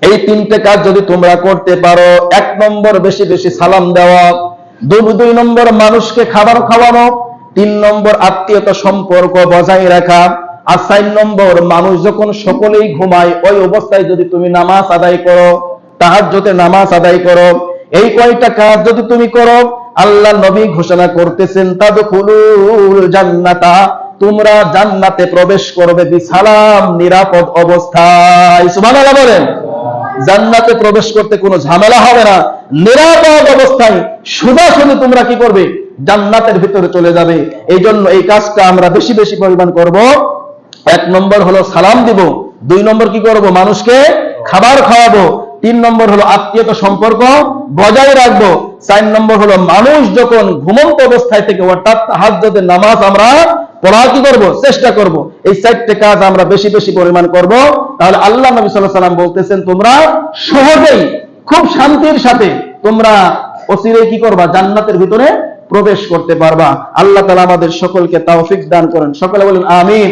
এই তিনটে কাজ যদি তোমরা করতে পারো, 1 নম্বর বেশি বেশি সালাম দেওয়া, 2 নম্বর মানুষকে খাবার খাওয়ানো, 3 নম্বর আত্মীয়তা সম্পর্ক বজায় রাখা, আর 4 নম্বর মানুষ যখন সকলেই ঘুমায় ওই অবস্থায় যদি তুমি নামাজ আদায় করো, তাহাজ্জুদে নামাজ আদায় করো, এই কয়টা কাজ যদি তুমি করো, আল্লাহ নবী ঘোষণা করতেছেন তাদখুলুল জান্নাতা, তোমরা জান্নাতে প্রবেশ করবে বিসালাম, নিরাপদ অবস্থায়। সুবহানাল্লাহ বলেন। জান্নাতে প্রবেশ করতে কোনো ঝামেলা হবে না, নিরাপদ অবস্থায় সোজাসুজি তোমরা কি করবে, জান্নাতের ভিতরে চলে যাবে। এই জন্য এই কাজটা আমরা বেশি বেশি পরিমাণ করব। 1 নম্বর হলো সালাম দিব, 2 নম্বর কি করব, মানুষকে খাবার খাওয়াবো, 3 নম্বর হলো আত্মীয়তা সম্পর্ক বজায় রাখবো, 4 নম্বর হলো মানুষ যখন ঘুমন্ত অবস্থায় থেকে অর্থাৎ তাহাজ্জুদের নামাজ আমরা পড়া কি করব, চেষ্টা করব। এই 4টে কাজ আমরা বেশি বেশি পরিমাণ করব। তাহলে আল্লাহ নবী সাল্লাল্লাহু আলাইহি সাল্লাম বলতেছেন তোমরা সহজেই খুব শান্তির সাথে তোমরা অচিরেই কি করবা, জান্নাতের ভিতরে প্রবেশ করতে পারবা। আল্লাহ তাআলা আমাদের সকলকে তৌফিক দান করেন, সকলে বলেন আমিন।